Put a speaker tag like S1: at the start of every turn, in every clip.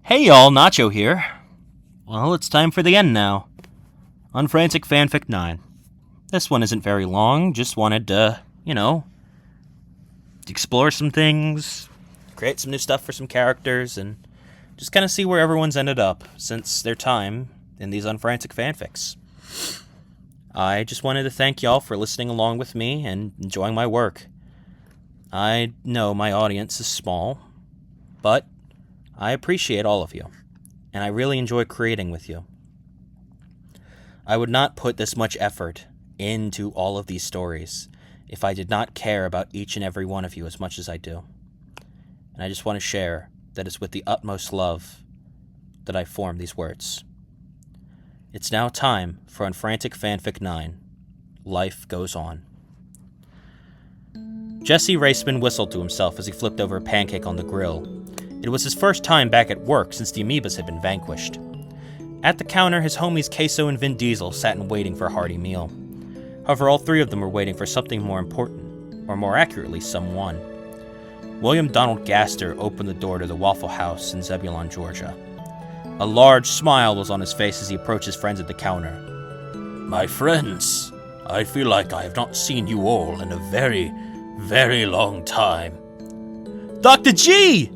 S1: Hey y'all, Nacho here. Well, it's time for the end now. Unfrantic Fanfic 9. This one isn't very long, just wanted to, explore some things, create some new stuff for some characters, and just kind of see where everyone's ended up since their time in these Unfrantic fanfics. I just wanted to thank y'all for listening along with me and enjoying my work. I know my audience is small, but I appreciate all of you, and I really enjoy creating with you. I would not put this much effort into all of these stories if I did not care about each and every one of you as much as I do. And I just want to share that it's with the utmost love that I form these words. It's now time for Unfrantic Fanfic 9. Life Goes On. Jesse Raceman whistled to himself as he flipped over a pancake on the grill. It was his first time back at work since the amoebas had been vanquished. At the counter, his homies Queso and Vin Diesel sat and waiting for a hearty meal. However, all three of them were waiting for something more important, or more accurately, someone. William Donald Gaster opened the door to the Waffle House in Zebulon, Georgia. A large smile was on his face as he approached his friends at the counter. "My friends, I feel like I have not seen you all in a very, very long time." "Dr. G!"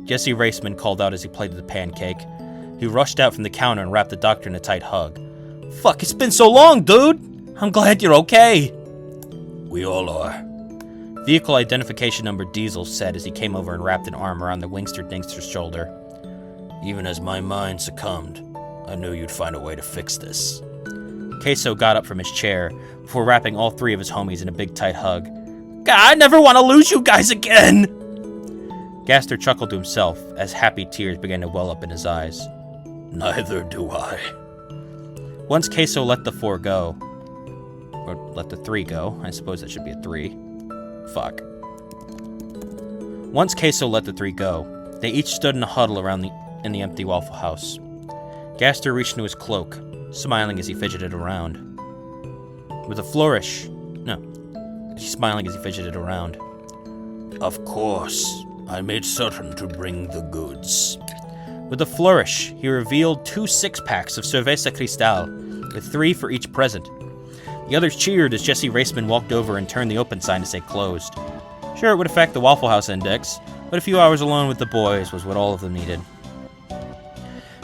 S1: Jesse Raceman called out as he plated the pancake. He rushed out from the counter and wrapped the doctor in a tight hug. "Fuck, it's been so long, dude! I'm glad you're okay." "We all are," Vehicle identification number Diesel said as he came over and wrapped an arm around the Wingster Dingster's shoulder. "Even as my mind succumbed, I knew you'd find a way to fix this." Queso got up from his chair before wrapping all three of his homies in a big tight hug. "God, I never want to lose you guys again!" Gaster chuckled to himself as happy tears began to well up in his eyes. "Neither do I." Once Queso let the four go, or let the three go, I suppose that should be a three. Fuck. Once Queso let the three go, they each stood in a huddle in the empty Waffle House. Gaster reached into his cloak, smiling as he fidgeted around. Smiling as he fidgeted around. "Of course, I made certain to bring the goods." With a flourish, he revealed 2 6-packs of Cerveza Cristal, with 3 for each present. The others cheered as Jesse Raceman walked over and turned the open sign to say closed. Sure, it would affect the Waffle House index, but a few hours alone with the boys was what all of them needed.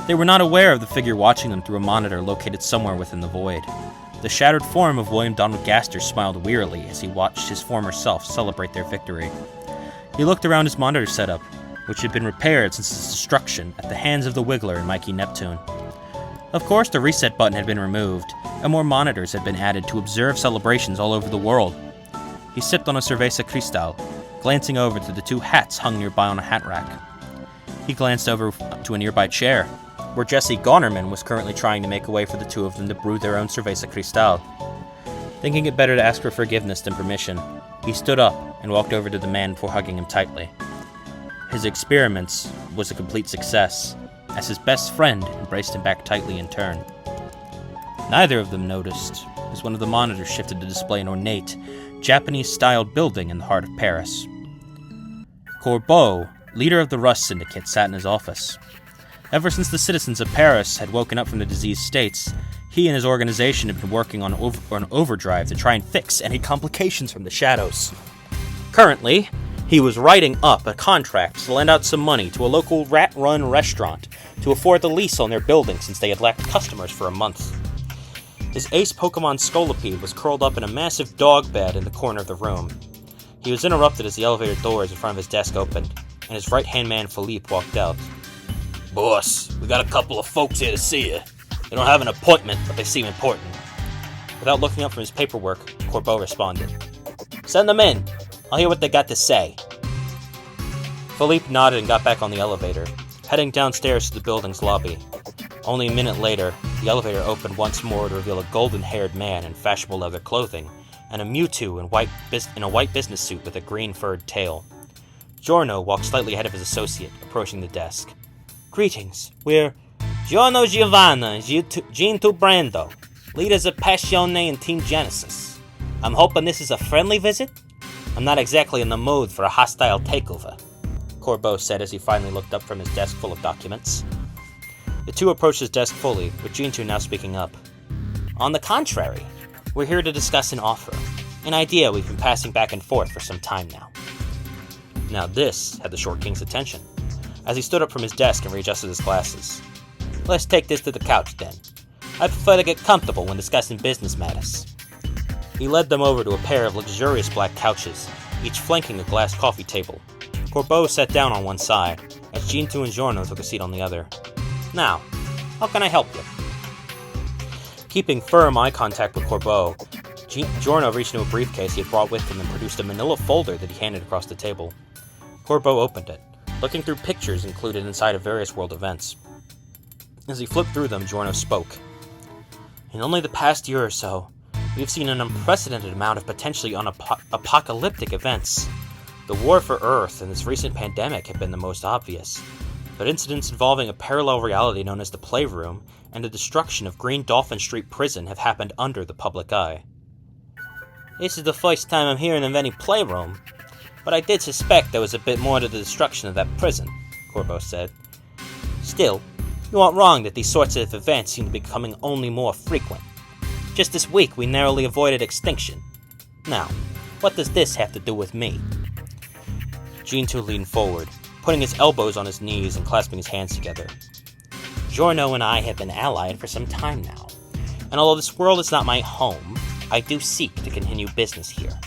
S1: They were not aware of the figure watching them through a monitor located somewhere within the void. The shattered form of William Donald Gaster smiled wearily as he watched his former self celebrate their victory. He looked around his monitor setup, which had been repaired since its destruction at the hands of the Wiggler and Mikey Neptune. Of course, the reset button had been removed, and more monitors had been added to observe celebrations all over the world. He sipped on a Cerveza Cristal, glancing over to the 2 hats hung nearby on a hat rack. He glanced over to a nearby chair, where Jesse Gonerman was currently trying to make a way for the 2 of them to brew their own Cerveza Cristal. Thinking it better to ask for forgiveness than permission, he stood up and walked over to the man before hugging him tightly. His experiments was a complete success, as his best friend embraced him back tightly in turn. Neither of them noticed, as one of the monitors shifted to display an ornate, Japanese-styled building in the heart of Paris. Corbeau, leader of the Rust Syndicate, sat in his office. Ever since the citizens of Paris had woken up from the diseased states, he and his organization had been working on an overdrive to try and fix any complications from the shadows. Currently, he was writing up a contract to lend out some money to a local rat-run restaurant to afford the lease on their building since they had lacked customers for a month. His ace Pokemon Scolipede was curled up in a massive dog bed in the corner of the room. He was interrupted as the elevator doors in front of his desk opened, and his right-hand man Philippe walked out. "Boss, we got a couple of folks here to see you. They don't have an appointment, but they seem important." Without looking up from his paperwork, Corbeau responded. "Send them in. I'll hear what they got to say." Philippe nodded and got back on the elevator, heading downstairs to the building's lobby. Only a minute later, the elevator opened once more to reveal a golden-haired man in fashionable leather clothing, and a Mewtwo in a white business suit with a green furred tail. Giorno walked slightly ahead of his associate, approaching the desk. "Greetings. We're Giorno Giovanna and Ginto Brando, leaders of Passione and Team Genesis. I'm hoping this is a friendly visit? I'm not exactly in the mood for a hostile takeover." Corbeau said as he finally looked up from his desk full of documents. The two approached his desk fully, with Gene2 now speaking up. On the contrary, we're here to discuss an offer, an idea we've been passing back and forth for some time now. Now this had the Short King's attention, as he stood up from his desk and readjusted his glasses. Let's take this to the couch then. I prefer to get comfortable when discussing business matters. He led them over to a pair of luxurious black couches, each flanking a glass coffee table. Corbeau sat down on one side, as Gene2 and Giorno took a seat on the other. Now, how can I help you? Keeping firm eye contact with Corbeau, Giorno reached into a briefcase he had brought with him and produced a manila folder that he handed across the table. Corbeau opened it, looking through pictures included inside of various world events. As he flipped through them, Giorno spoke. In only the past year or so, we've seen an unprecedented amount of potentially apocalyptic events. The war for Earth and this recent pandemic have been the most obvious, but incidents involving a parallel reality known as the Playroom and the destruction of Green Dolphin Street Prison have happened under the public eye. This is the first time I'm hearing of any Playroom, but I did suspect there was a bit more to the destruction of that prison, Corbeau said. Still, you aren't wrong that these sorts of events seem to be becoming only more frequent. Just this week we narrowly avoided extinction. Now, what does this have to do with me? Gene2 leaned forward, putting his elbows on his knees and clasping his hands together. Giorno and I have been allied for some time now, and although this world is not my home, I do seek to continue business here.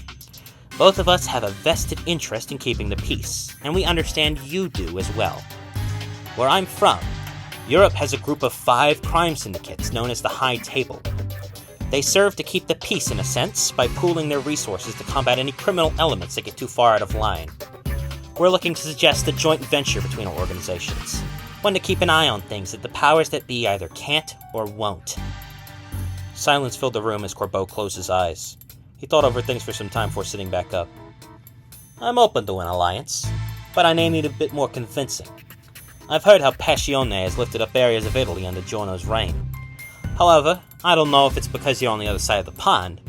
S1: Both of us have a vested interest in keeping the peace, and we understand you do as well. Where I'm from, Europe has a group of 5 crime syndicates known as the High Table. They serve to keep the peace in a sense by pooling their resources to combat any criminal elements that get too far out of line. We're looking to suggest a joint venture between our organizations, one to keep an eye on things that the powers that be either can't or won't. Silence filled the room as Corbeau closed his eyes. He thought over things for some time before sitting back up. I'm open to an alliance, but I may need a bit more convincing. I've heard how Passione has lifted up areas of Italy under Giorno's reign. However, I don't know if it's because you're on the other side of the pond,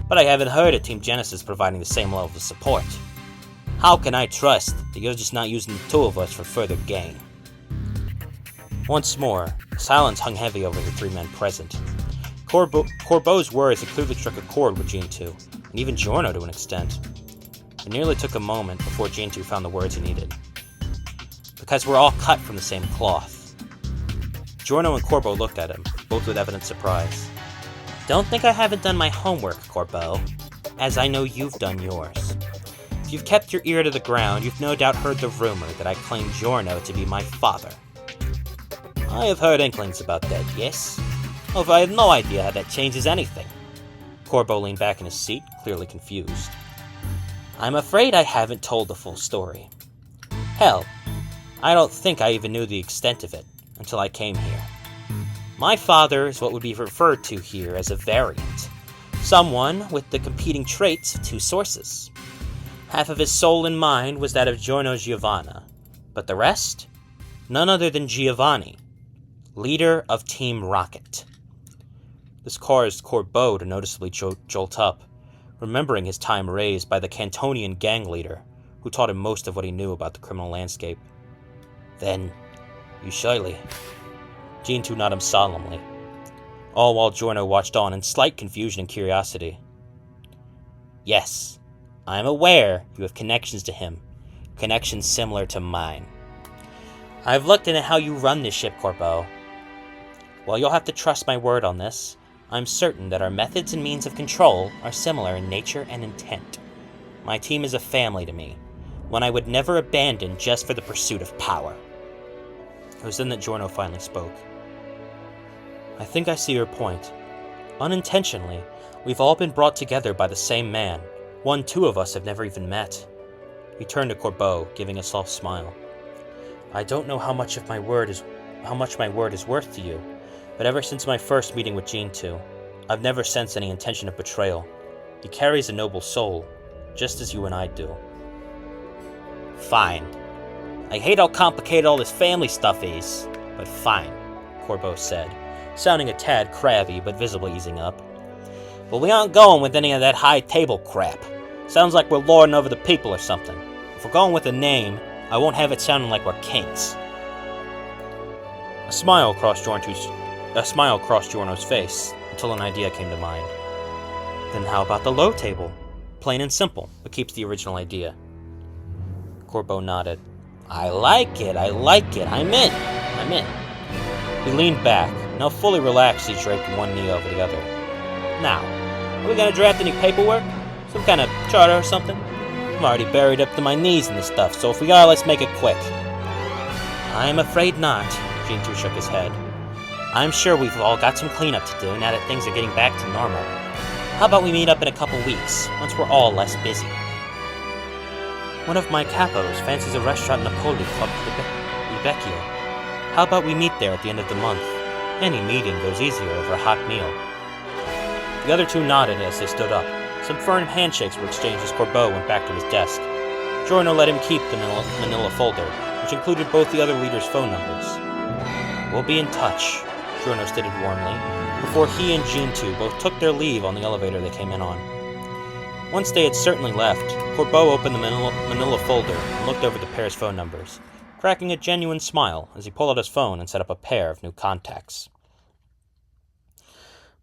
S1: but I haven't heard of Team Genesis providing the same level of support. How can I trust that you're just not using the two of us for further gain? Once more, silence hung heavy over the 3 men present. Corbeau's words had clearly struck a chord with Gene2, and even Giorno to an extent. It nearly took a moment before Gene2 found the words he needed. Because we're all cut from the same cloth. Giorno and Corbeau looked at him, both with evident surprise. Don't think I haven't done my homework, Corbeau, as I know you've done yours. If you've kept your ear to the ground, you've no doubt heard the rumor that I claim Giorno to be my father. I have heard inklings about that, yes. Although I have no idea how that changes anything. Corbeau leaned back in his seat, clearly confused. I'm afraid I haven't told the full story. Hell, I don't think I even knew the extent of it until I came here. My father is what would be referred to here as a variant. Someone with the competing traits of 2 sources. Half of his soul and mind was that of Giorno Giovanna, but the rest? None other than Giovanni, leader of Team Rocket. This caused Corbeau to noticeably jolt up, remembering his time raised by the Cantonian gang leader, who taught him most of what he knew about the criminal landscape. Then, you surely... Gene2 nodded him solemnly, all while Giorno watched on in slight confusion and curiosity. Yes, I am aware you have connections to him, connections similar to mine. I've looked into how you run this ship, Corbeau. While you'll have to trust my word on this, I'm certain that our methods and means of control are similar in nature and intent. My team is a family to me, one I would never abandon just for the pursuit of power. It was then that Giorno finally spoke. I think I see your point. Unintentionally, we've all been brought together by the same man, one 2 of us have never even met. He turned to Corbeau, giving a soft smile. I don't know how much my word is worth to you, but ever since my first meeting with Gene2, I've never sensed any intention of betrayal. He carries a noble soul, just as you and I do. Fine. I hate how complicated all this family stuff is, but fine, Corbeau said, sounding a tad crabby but visibly easing up. But we aren't going with any of that high table crap. Sounds like we're lording over the people or something. If we're going with a name, I won't have it sounding like we're kings. A smile crossed Giorno's face, until an idea came to mind. Then how about the low table? Plain and simple, but keeps the original idea. Corbeau nodded. I like it, I'm in. He leaned back. Now fully relaxed, he draped one knee over the other. Now, are we gonna draft any paperwork? Some kind of charter or something? I'm already buried up to my knees in this stuff, so if we are, let's make it quick. I'm afraid not, Gene-2 shook his head. I'm sure we've all got some cleanup to do now that things are getting back to normal. How about we meet up in a couple weeks, once we're all less busy? One of my capos fancies a restaurant in Napoli called Libecchio. How about we meet there at the end of the month? Any meeting goes easier over a hot meal. The other two nodded as they stood up. Some firm handshakes were exchanged as Corbeau went back to his desk. Giorno let him keep the manila folder, which included both the other leaders' phone numbers. We'll be in touch, Giorno stated warmly, before he and Gene-2 both took their leave on the elevator they came in on. Once they had certainly left, Corbeau opened the manila folder and looked over the pair's phone numbers, cracking a genuine smile as he pulled out his phone and set up a pair of new contacts.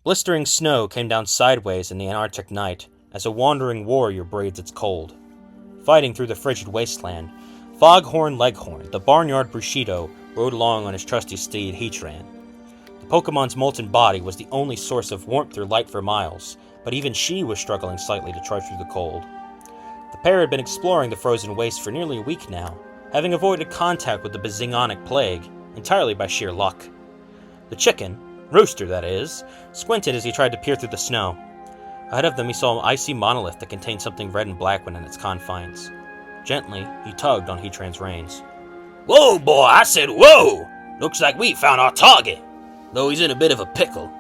S1: Blistering snow came down sideways in the Antarctic night as a wandering warrior braids its cold. Fighting through the frigid wasteland, Foghorn Leghorn, the barnyard Bruschetta, rode along on his trusty steed Heatran. The Pokemon's molten body was the only source of warmth or light for miles, but even she was struggling slightly to trudge through the cold. The pair had been exploring the frozen waste for nearly a week now, having avoided contact with the Bazingonic plague entirely by sheer luck. The chicken, Rooster that is, squinted as he tried to peer through the snow. Ahead of them he saw an icy monolith that contained something red and black within its confines. Gently, he tugged on Heatran's reins. Whoa, boy, I said whoa! Looks like we found our target, though he's in a bit of a pickle.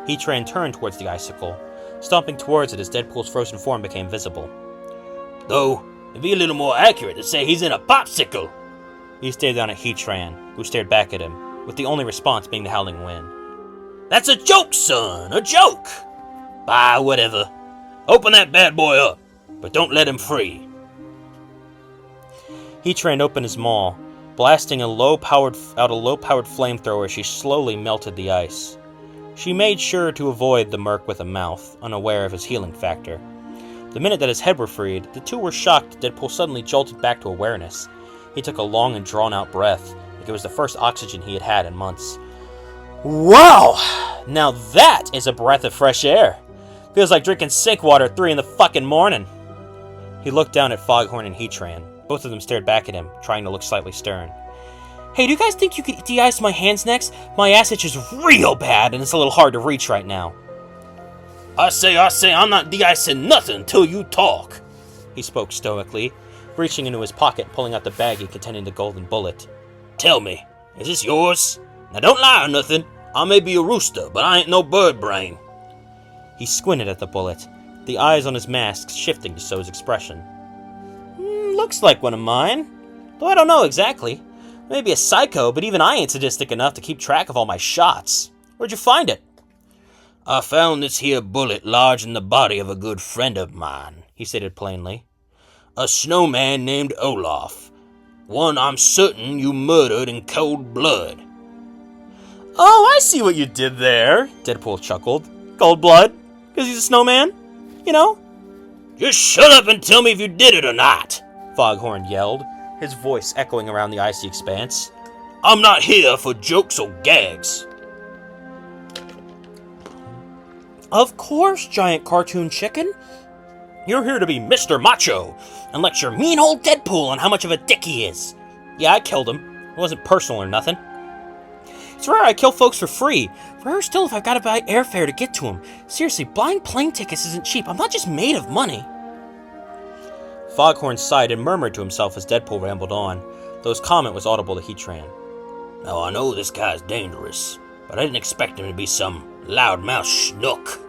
S1: Heatran turned towards the icicle, stomping towards it as Deadpool's frozen form became visible. Though, it'd be a little more accurate to say he's in a popsicle. He stared down at Heatran, who stared back at him, with the only response being the howling wind. That's a joke, son, a joke! Bah, whatever. Open that bad boy up, but don't let him free. Heatran opened his maw, blasting out a low-powered flamethrower as she slowly melted the ice. She made sure to avoid the merc with a mouth, unaware of his healing factor. The minute that his head were freed, the two were shocked that Deadpool suddenly jolted back to awareness. He took a long and drawn-out breath, like it was the first oxygen he had had in months. Wow! Now that is a breath of fresh air. Feels like drinking sink water at 3 in the fucking morning. He looked down at Foghorn and Heatran. Both of them stared back at him, trying to look slightly stern. Hey, do you guys think you could de-ice my hands next? My ass itches real bad, and it's a little hard to reach right now. I say, I'm not de-icing nothing until you talk. He spoke stoically, reaching into his pocket and pulling out the baggie containing the golden bullet. Tell me, is this yours? Now don't lie or nothing. I may be a rooster, but I ain't no bird brain. He squinted at the bullet, the eyes on his mask shifting to show his expression. Looks like one of mine. Though I don't know exactly. Maybe a psycho, but even I ain't sadistic enough to keep track of all my shots. Where'd you find it? I found this here bullet lodged in the body of a good friend of mine, he stated plainly. A snowman named Olaf. One I'm certain you murdered in cold blood. Oh, I see what you did there, Deadpool chuckled. Cold blood? Because he's a snowman? You know? Just shut up and tell me if you did it or not, Foghorn yelled, his voice echoing around the icy expanse. I'm not here for jokes or gags. Of course, giant cartoon chicken. You're here to be Mr. Macho and lecture mean old Deadpool on how much of a dick he is. Yeah, I killed him. It wasn't personal or nothing. It's rare I kill folks for free. Rarer still if I've got to buy airfare to get to them. Seriously, buying plane tickets isn't cheap. I'm not just made of money. Foghorn sighed and murmured to himself as Deadpool rambled on, though his comment was audible to Heatran. Now I know this guy's dangerous, but I didn't expect him to be some loudmouth schnook.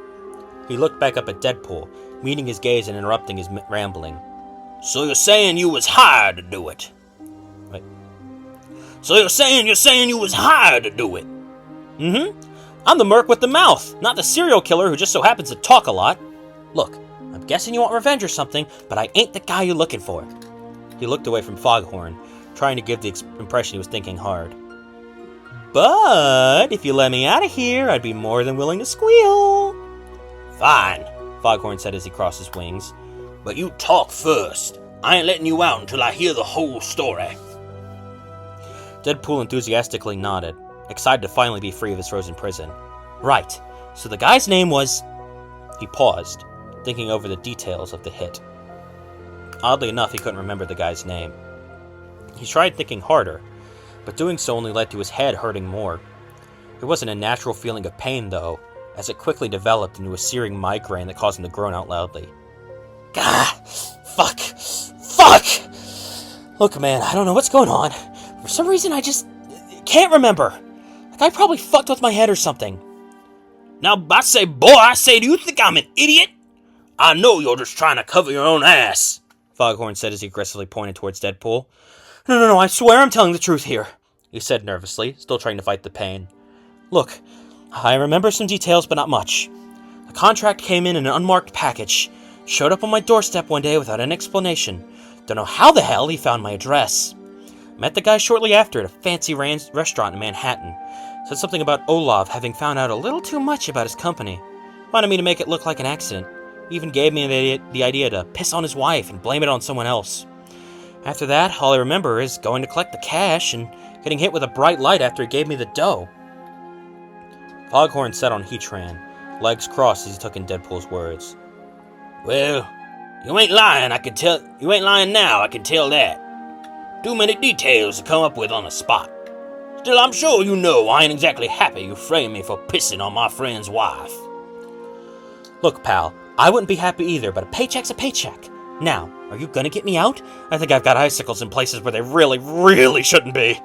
S1: He looked back up at Deadpool, meeting his gaze and interrupting his rambling. So you're saying you was hired to do it? Wait. So you're saying you was hired to do it? Mm-hmm. I'm the merc with the mouth, not the serial killer who just so happens to talk a lot. Look, I'm guessing you want revenge or something, but I ain't the guy you're looking for. He looked away from Foghorn, trying to give the impression he was thinking hard. But if you let me out of here, I'd be more than willing to squeal.
S2: Fine,
S1: Foghorn said as he crossed his wings.
S2: But you talk first. I ain't letting you out until I hear the whole story.
S1: Deadpool enthusiastically nodded, excited to finally be free of his frozen prison. Right, so the guy's name was... He paused, thinking over the details of the hit. Oddly enough, he couldn't remember the guy's name. He tried thinking harder, but doing so only led to his head hurting more. It wasn't a natural feeling of pain, though, as it quickly developed into a searing migraine that caused him to groan out loudly. Gah! Fuck! Look, man, I don't know what's going on. For some reason, I just can't remember. Like I probably fucked with my head or something.
S2: Now, I say, do you think I'm an idiot? I know you're just trying to cover your own ass,
S1: Foghorn said as he aggressively pointed towards Deadpool. No, I swear I'm telling the truth here, he said nervously, still trying to fight the pain. Look, I remember some details, but not much. The contract came in an unmarked package, showed up on my doorstep one day without an explanation. Don't know how the hell he found my address. Met the guy shortly after at a fancy restaurant in Manhattan. Said something about Olav having found out a little too much about his company. Wanted me to make it look like an accident. Even gave me the idea to piss on his wife and blame it on someone else. After that, all I remember is going to collect the cash and getting hit with a bright light after he gave me the dough. Foghorn sat on Heatran, legs crossed as he took in Deadpool's words.
S2: Well, you ain't lying, I can tell. You ain't lying now, I can tell that. Too many details to come up with on the spot. Still, I'm sure you know I ain't exactly happy you framed me for pissing on my friend's wife.
S1: Look, pal, I wouldn't be happy either, but a paycheck's a paycheck. Now, are you gonna get me out? I think I've got icicles in places where they really, really shouldn't be.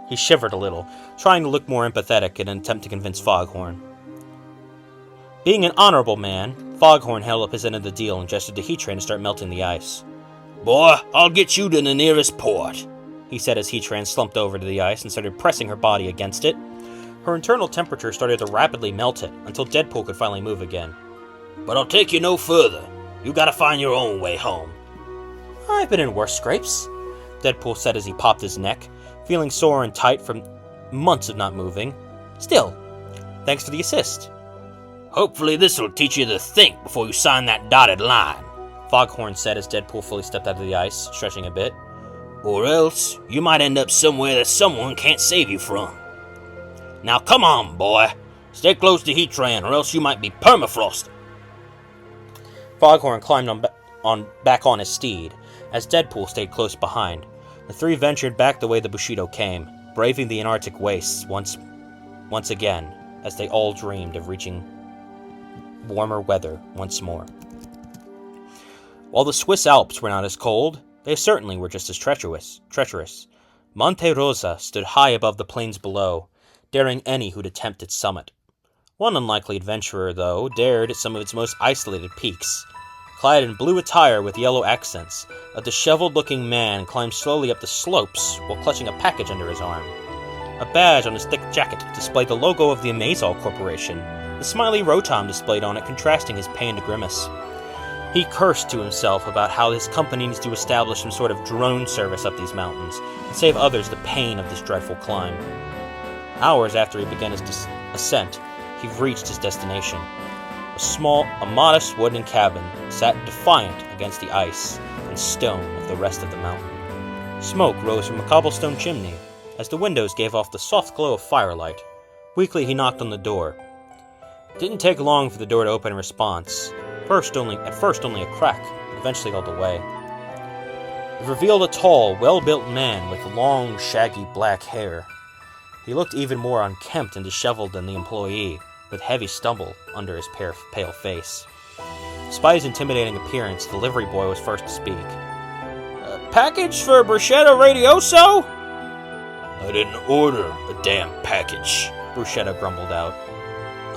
S1: He shivered a little, trying to look more empathetic in an attempt to convince Foghorn. Being an honorable man, Foghorn held up his end of the deal and gestured to Heatran to start melting the ice.
S2: Boy, I'll get you to the nearest port,
S1: he said as Heatran slumped over to the ice and started pressing her body against it. Her internal temperature started to rapidly melt it until Deadpool could finally move again.
S2: But I'll take you no further. You gotta find your own way home.
S1: I've been in worse scrapes, Deadpool said as he popped his neck, feeling sore and tight from months of not moving. Still, thanks for the assist.
S2: Hopefully this'll teach you to think before you sign that dotted line,
S1: Foghorn said as Deadpool fully stepped out of the ice, stretching a bit.
S2: Or else, you might end up somewhere that someone can't save you from. Now come on, boy. Stay close to Heatran, or else you might be permafrosted.
S1: Foghorn climbed back on his steed, as Deadpool stayed close behind. The three ventured back the way the Bushido came, braving the Antarctic wastes once again, as they all dreamed of reaching warmer weather once more. While the Swiss Alps were not as cold, they certainly were just as treacherous. Monte Rosa stood high above the plains below, daring any who'd attempt its summit. One unlikely adventurer, though, dared at some of its most isolated peaks. Clad in blue attire with yellow accents, a disheveled-looking man climbed slowly up the slopes while clutching a package under his arm. A badge on his thick jacket displayed the logo of the Amazol Corporation, the smiley Rotom displayed on it contrasting his pained grimace. He cursed to himself about how his company needs to establish some sort of drone service up these mountains and save others the pain of this dreadful climb. Hours after he began his ascent, he reached his destination. A modest wooden cabin sat defiant against the ice and stone of the rest of the mountain. Smoke rose from a cobblestone chimney as the windows gave off the soft glow of firelight. Weakly he knocked on the door. It didn't take long for the door to open in response. At first only a crack, but eventually all the way. It revealed a tall, well-built man with long, shaggy black hair. He looked even more unkempt and disheveled than the employee, with heavy stubble under his pale face. Despite his intimidating appearance, the livery boy was first to speak.
S2: Package for Bruschetta Radioso? I didn't order a damn package,
S1: Bruschetta grumbled out.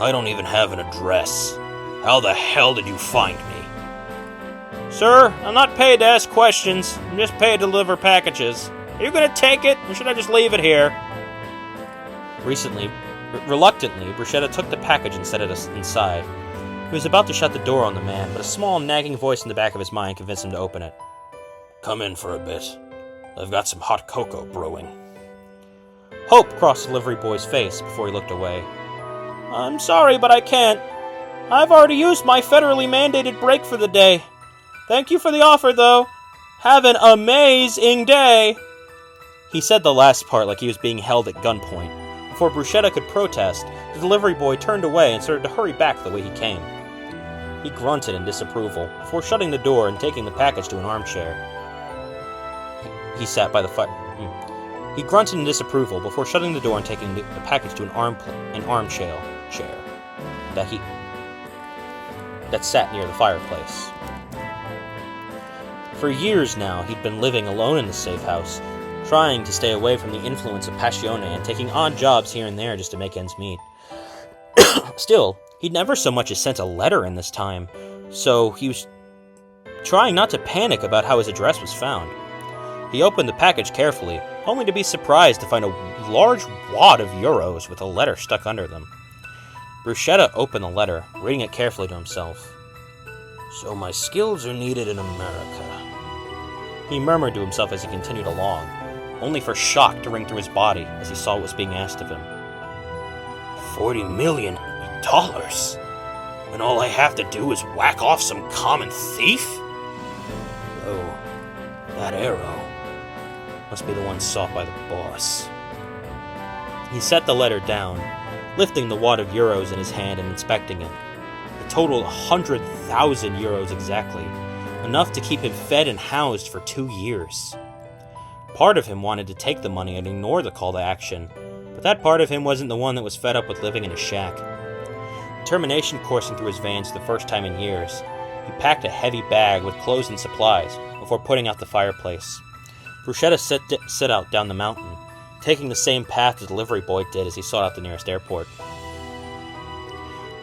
S2: I don't even have an address. How the hell did you find me?
S1: Sir, I'm not paid to ask questions. I'm just paid to deliver packages. Are you going to take it, or should I just leave it here? Reluctantly, Bruschetta took the package and set it inside. He was about to shut the door on the man, but a small, nagging voice in the back of his mind convinced him to open it.
S2: Come in for a bit. I've got some hot cocoa brewing.
S1: Hope crossed the delivery boy's face before he looked away. I'm sorry, but I can't. I've already used my federally mandated break for the day. Thank you for the offer, though. Have an amazing day. He said the last part like he was being held at gunpoint. Before Bruschetta could protest, the delivery boy turned away and started to hurry back the way he came. He grunted in disapproval before shutting the door and taking the package to an armchair. He sat by the fire. He grunted in disapproval before shutting the door and taking the package to an armchair that sat near the fireplace. For years now, he'd been living alone in the safe house, trying to stay away from the influence of Passione and taking odd jobs here and there just to make ends meet. Still, he'd never so much as sent a letter in this time, so he was trying not to panic about how his address was found. He opened the package carefully, only to be surprised to find a large wad of euros with a letter stuck under them. Bruschetta opened the letter, reading it carefully to himself.
S2: So my skills are needed in America.
S1: He murmured to himself as he continued along, only for shock to ring through his body as he saw what was being asked of him.
S2: $40 million? And all I have to do is whack off some common thief? Oh, that arrow must be the one sought by the boss.
S1: He set the letter down, lifting the wad of euros in his hand and inspecting it. It totaled 100,000 euros exactly, enough to keep him fed and housed for 2 years. Part of him wanted to take the money and ignore the call to action, but that part of him wasn't the one that was fed up with living in a shack. Determination coursing through his veins for the first time in years, he packed a heavy bag with clothes and supplies before putting out the fireplace. Bruschetta set out down the mountain, taking the same path the delivery boy did as he sought out the nearest airport.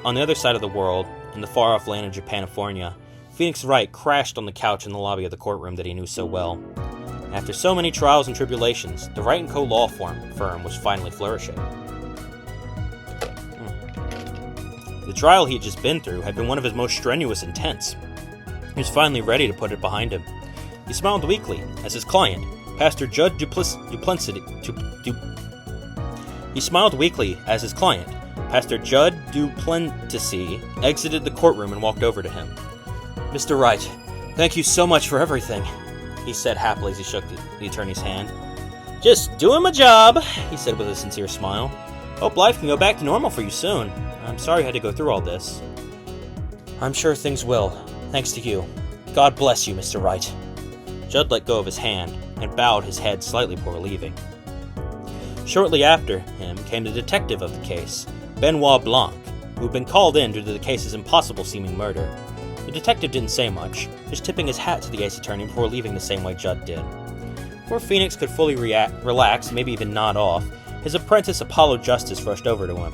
S1: On the other side of the world, in the far-off land of Japanifornia, Phoenix Wright crashed on the couch in the lobby of the courtroom that he knew so well. After so many trials and tribulations, the Wright & Co. law firm was finally flourishing. The trial he had just been through had been one of his most strenuous and tense. He was finally ready to put it behind him. He smiled weakly as his client, Pastor Judd Duplessis, exited the courtroom and walked over to him. Mr. Wright, thank you so much for everything, he said happily as he shook the attorney's hand. Just doing my job, he said with a sincere smile. Hope life can go back to normal for you soon. I'm sorry you had to go through all this. I'm sure things will, thanks to you. God bless you, Mr. Wright. Judd let go of his hand and bowed his head slightly before leaving. Shortly after him came the detective of the case, Benoit Blanc, who had been called in due to the case's impossible-seeming murder. The detective didn't say much, just tipping his hat to the ace attorney before leaving the same way Judd did. Before Phoenix could fully relax, maybe even nod off, his apprentice Apollo Justice rushed over to him.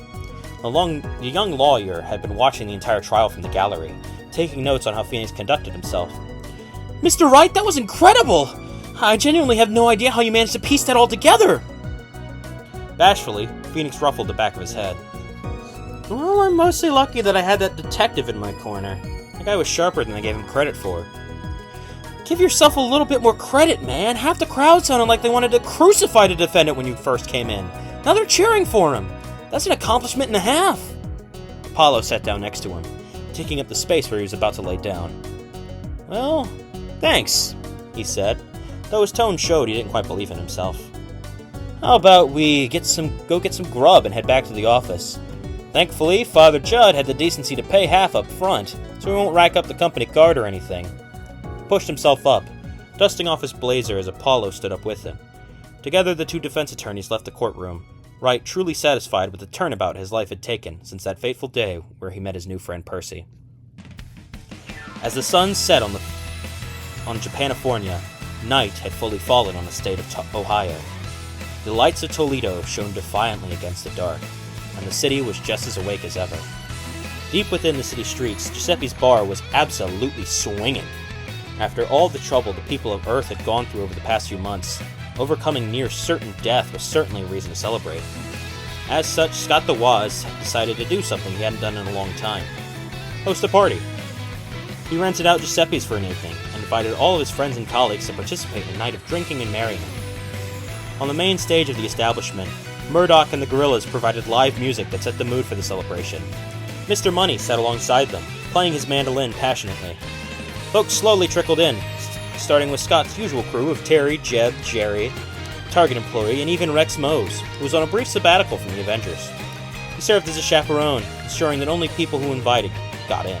S1: The young lawyer had been watching the entire trial from the gallery, taking notes on how Phoenix conducted himself. Mr. Wright, that was incredible! I genuinely have no idea how you managed to piece that all together! Bashfully, Phoenix ruffled the back of his head. Well, I'm mostly lucky that I had that detective in my corner. That guy was sharper than I gave him credit for. Give yourself a little bit more credit, man. Half the crowd sounded like they wanted to crucify the defendant when you first came in. Now they're cheering for him. That's an accomplishment and a half. Apollo sat down next to him, taking up the space where he was about to lay down. Well, thanks, he said, though his tone showed he didn't quite believe in himself. How about we go get some grub and head back to the office? Thankfully, Father Judd had the decency to pay half up front, so we won't rack up the company card or anything. He pushed himself up, dusting off his blazer as Apollo stood up with him. Together, the two defense attorneys left the courtroom, Wright truly satisfied with the turnabout his life had taken since that fateful day where he met his new friend Percy. As the sun set on Japanifornia, night had fully fallen on the state of Ohio. The lights of Toledo shone defiantly against the dark, and the city was just as awake as ever. Deep within the city streets, Giuseppe's bar was absolutely swinging. After all the trouble the people of Earth had gone through over the past few months, overcoming near certain death was certainly a reason to celebrate. As such, Scott the Waz had decided to do something he hadn't done in a long time. Host a party. He rented out Giuseppe's for an evening, and invited all of his friends and colleagues to participate in a night of drinking and merriment. On the main stage of the establishment, Murdoch and the gorillas provided live music that set the mood for the celebration. Mr. Money sat alongside them, playing his mandolin passionately. Folks slowly trickled in, starting with Scott's usual crew of Terry, Jeb, Jerry, Target employee, and even Rex Mose, who was on a brief sabbatical from the Avengers. He served as a chaperone, ensuring that only people who invited got in.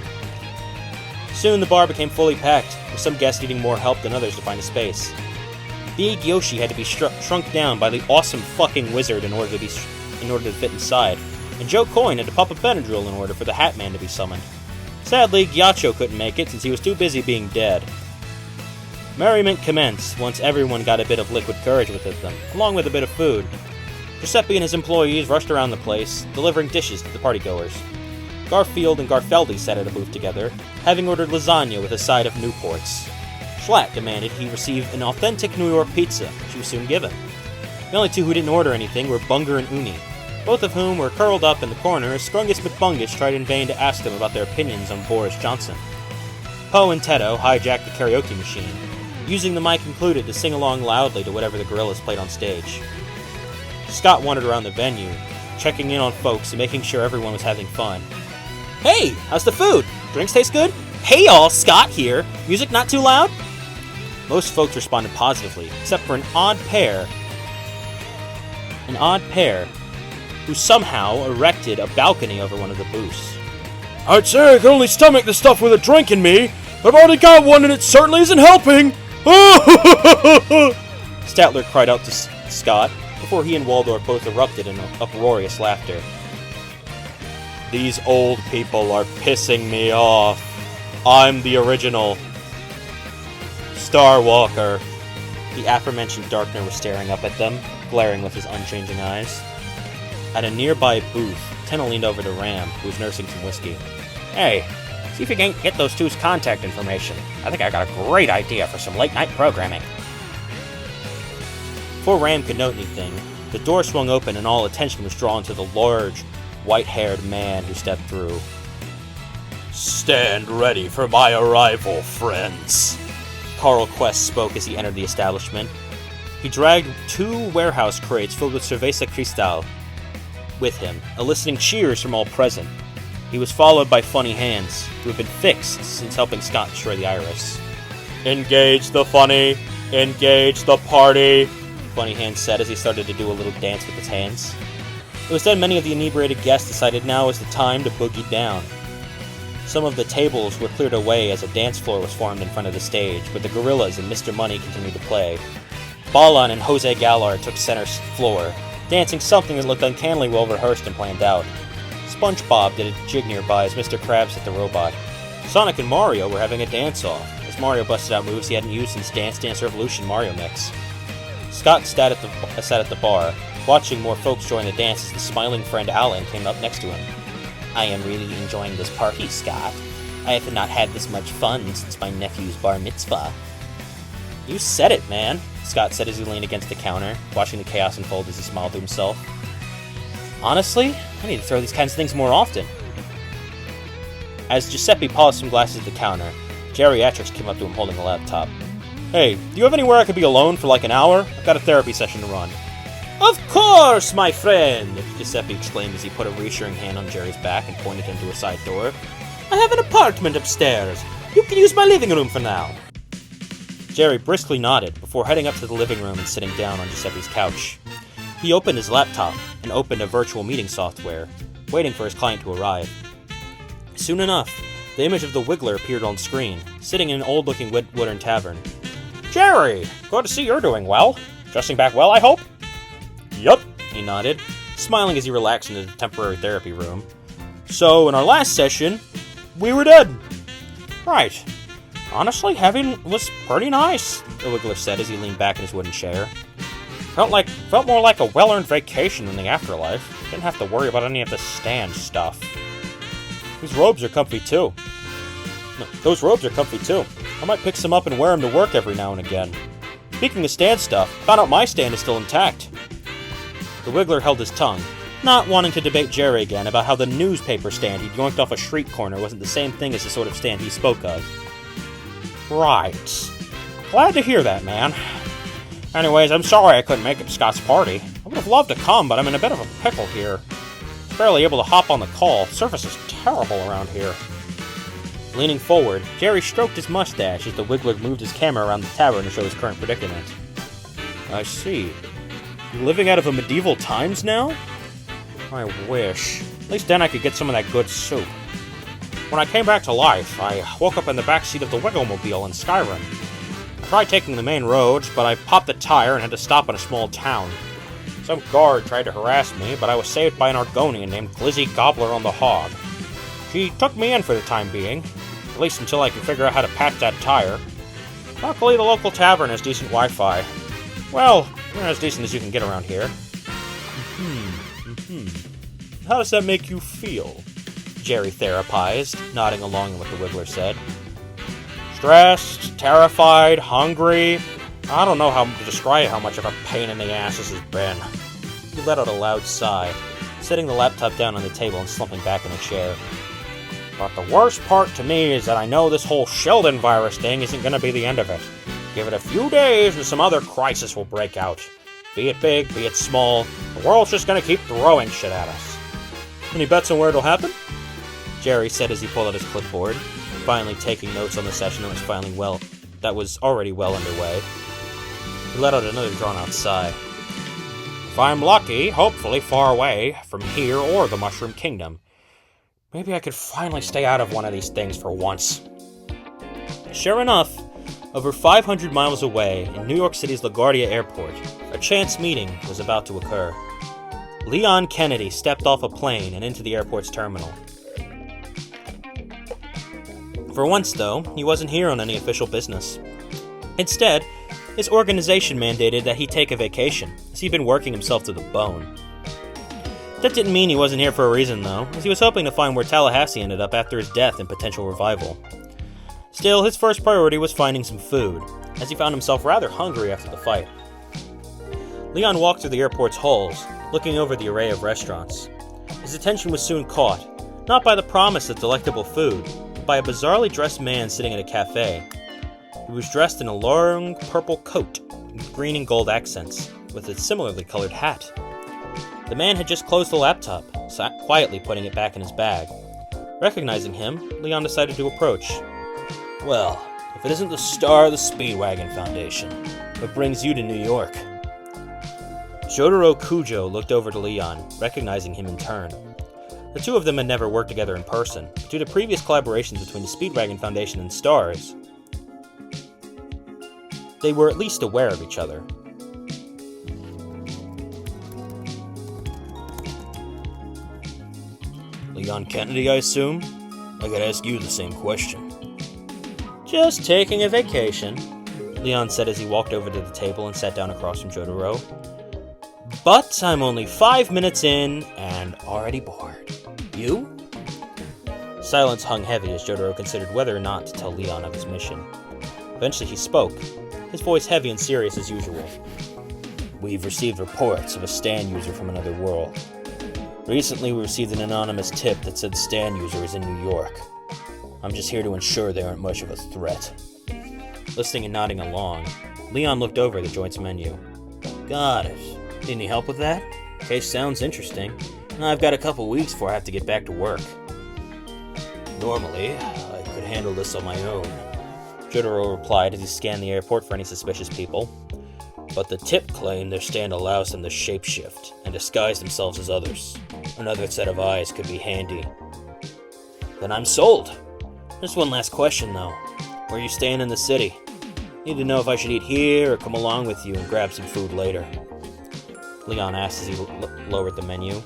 S1: Soon the bar became fully packed, with some guests needing more help than others to find a space. Big Yoshi had to be shrunk down by the awesome fucking wizard in order to fit inside, and Joe Coyne had to pop a Benadryl in order for the Hat Man to be summoned. Sadly, Ghiaccio couldn't make it since he was too busy being dead. Merriment commenced once everyone got a bit of liquid courage within them, along with a bit of food. Giuseppe and his employees rushed around the place, delivering dishes to the partygoers. Garfield and Garfeldi sat at a booth together, having ordered lasagna with a side of Newports. Schlatt demanded he receive an authentic New York pizza, which he was soon given. The only two who didn't order anything were Bunger and Uni, both of whom were curled up in the corner as Scrungus McBungus tried in vain to ask them about their opinions on Boris Johnson. Poe and Teddo hijacked the karaoke machine, using the mic included to sing along loudly to whatever the gorillas played on stage. Scott wandered around the venue, checking in on folks and making sure everyone was having fun. "Hey, how's the food? Drinks taste good? Hey y'all, Scott here. Music not too loud?" Most folks responded positively, except for an odd pair who somehow erected a balcony over one of the booths.
S3: "I'd say I can only stomach the stuff with a drink in me. I've already got one and it certainly isn't helping."
S1: Statler cried out to Scott, before he and Waldorf both erupted in uproarious laughter. "These old people are pissing me off. I'm the original Starwalker." The aforementioned Darkner was staring up at them, glaring with his unchanging eyes. At a nearby booth, Tenna leaned over to Ram, who was nursing some whiskey.
S2: "Hey, see if you can get those two's contact information. I think I got a great idea for some late-night programming."
S1: Before Ram could note anything, the door swung open and all attention was drawn to the large, white-haired man who stepped through.
S3: "Stand ready for my arrival, friends,"
S1: Carl Quest spoke as he entered the establishment. He dragged 2 warehouse crates filled with Cerveza Cristal with him, eliciting cheers from all present. He was followed by Funny Hands, who had been fixed since helping Scott destroy the Iris.
S3: "Engage the funny, engage the party,"
S1: Funny Hands said as he started to do a little dance with his hands. It was then many of the inebriated guests decided now was the time to boogie down. Some of the tables were cleared away as a dance floor was formed in front of the stage, where the gorillas and Mr. Money continued to play. Balan and Jose Galar took center floor, dancing something that looked uncannily well rehearsed and planned out. SpongeBob did a jig nearby as Mr. Krabs hit the robot. Sonic and Mario were having a dance-off, as Mario busted out moves he hadn't used since Dance Dance Revolution Mario Mix. Scott sat at the bar, watching more folks join the dance as the smiling friend Alan came up next to him. "I am really enjoying this party, Scott. I have not had this much fun since my nephew's bar mitzvah." "You said it, man," Scott said as he leaned against the counter, watching the chaos unfold as he smiled to himself. "Honestly, I need to throw these kinds of things more often." As Giuseppe polished some glasses at the counter, Geriatrics came up to him holding a laptop.
S3: "Hey, do you have anywhere I could be alone for like an hour? I've got a therapy session to run."
S1: "Of course, my friend!" Giuseppe exclaimed as he put a reassuring hand on Jerry's back and pointed him to a side door. "I have an apartment upstairs. You can use my living room for now." Jerry briskly nodded before heading up to the living room and sitting down on Giuseppe's couch. He opened his laptop and opened a virtual meeting software, waiting for his client to arrive. Soon enough, the image of the Wiggler appeared on screen, sitting in an old-looking wooden tavern.
S2: "Jerry, good to see you're doing well. Dressing back well, I hope?"
S3: "Yup,"
S1: he nodded, smiling as he relaxed into the temporary therapy room. "So, in our last session, we were dead."
S2: "Right. Honestly, heaven was pretty nice,"
S1: the Wiggler said as he leaned back in his wooden chair.
S2: Felt more like a well-earned vacation than the afterlife. Didn't have to worry about any of the stand stuff.
S1: These robes are comfy too. No, those robes are comfy too. I might pick some up and wear them to work every now and again. Speaking of stand stuff, found out my stand is still intact. The Wiggler held his tongue, not wanting to debate Jerry again about how the newspaper stand he'd yoinked off a street corner wasn't the same thing as the sort of stand he spoke of. Right. Glad to hear that, man. Anyways, I'm sorry I couldn't make it to Scott's party. I would have loved to come, but I'm in a bit of a pickle here. Barely able to hop on the call. Service is terrible around here. Leaning forward, Jerry stroked his mustache as the Wiggler moved his camera around the tavern to show his current predicament. I see. You living out of a medieval times now? I wish. At least then I could get some of that good soup. When I came back to life, I woke up in the backseat of the Wigglemobile in Skyrim. I tried taking the main roads, but I popped the tire and had to stop in a small town. Some guard tried to harass me, but I was saved by an Argonian named Glizzy Gobbler on the Hog. She took me in for the time being, at least until I can figure out how to patch that tire. Luckily, the local tavern has decent Wi-Fi. Well, as decent as you can get around here. How does that make you feel? Jerry therapized, nodding along with what the Wiggler said. Stressed, terrified, hungry. I don't know how to describe how much of a pain in the ass this has been. He let out a loud sigh, setting the laptop down on the table and slumping back in a chair. But the worst part to me is that I know this whole Sheldon virus thing isn't going to be the end of it. Give it a few days and some other crisis will break out. Be it big, be it small, the world's just going to keep throwing shit at us. Any bets on where it'll happen? Jerry said as he pulled out his clipboard, finally taking notes on the session that was already well underway. He let out another drawn-out sigh. If I'm lucky, hopefully far away from here or the Mushroom Kingdom. Maybe I could finally stay out of one of these things for once. Sure enough, over 500 miles away, in New York City's LaGuardia Airport, a chance meeting was about to occur. Leon Kennedy stepped off a plane and into the airport's terminal. For once, though, he wasn't here on any official business. Instead, his organization mandated that he take a vacation, as he'd been working himself to the bone. That didn't mean he wasn't here for a reason, though, as he was hoping to find where Tallahassee ended up after his death and potential revival. Still, his first priority was finding some food, as he found himself rather hungry after the fight. Leon walked through the airport's halls, looking over the array of restaurants. His attention was soon caught, not by the promise of delectable food, but by a bizarrely dressed man sitting at a cafe. He was dressed in a long purple coat with green and gold accents, with a similarly colored hat. The man had just closed the laptop, quietly putting it back in his bag. Recognizing him, Leon decided to approach.
S2: Well, if it isn't the star of the Speedwagon Foundation, what brings you to New York?
S1: Jotaro Kujo looked over to Leon, recognizing him in turn. The two of them had never worked together in person, but due to previous collaborations between the Speedwagon Foundation and Stars, they were at least aware of each other.
S2: Leon Kennedy, I assume? I could ask you the same question.
S1: Just taking a vacation, Leon said as he walked over to the table and sat down across from Jotaro. But I'm only 5 minutes in and already bored. You? Silence hung heavy as Jotaro considered whether or not to tell Leon of his mission. Eventually he spoke, his voice heavy and serious as usual.
S2: We've received reports of a Stan user from another world. Recently we received an anonymous tip that said the Stan user is in New York. I'm just here to ensure they aren't much of a threat.
S1: Listening and nodding along, Leon looked over at the joint's menu.
S2: Got it. Need any help with that?
S1: Case sounds interesting. I've got a couple weeks before I have to get back to work.
S2: Normally, I could handle this on my own,
S1: Jotaro replied as he scanned the airport for any suspicious people.
S2: But the tip claimed their stand allows them to shapeshift and disguise themselves as others. Another set of eyes could be handy.
S1: Then I'm sold. Just one last question, though. Where are you staying in the city? Need to know if I should eat here or come along with you and grab some food later. Leon asked as he lowered the menu.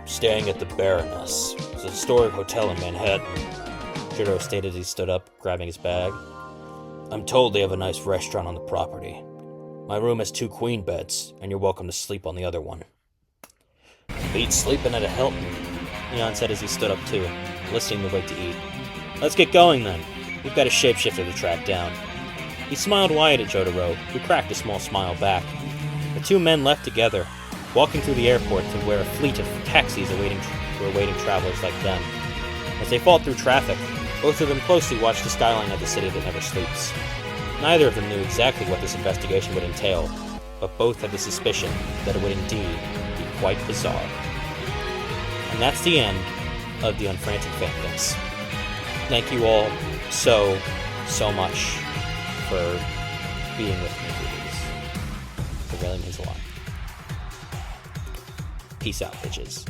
S2: Staying at the Baroness. It's a historic hotel in Manhattan.
S1: Jotaro stated as he stood up, grabbing his bag.
S2: I'm told they have a nice restaurant on the property. My room has 2 queen beds, and you're welcome to sleep on the other one.
S1: Beat sleeping at a Hilton, Leon said as he stood up too, listening to wait to eat. Let's get going then. We've got a shapeshifter to track down. He smiled wide at Jotaro, who cracked a small smile back. The two men left together, walking through the airport to where a fleet of taxis were awaiting travelers like them. As they fought through traffic, Both of them closely watched the skyline of the city that never sleeps. Neither of them knew exactly what this investigation would entail, but both had the suspicion that it would indeed be quite bizarre. And that's the end of the Unfrantic fanfics. Thank you all so much for being with me through these. It really means a lot. Peace out, bitches.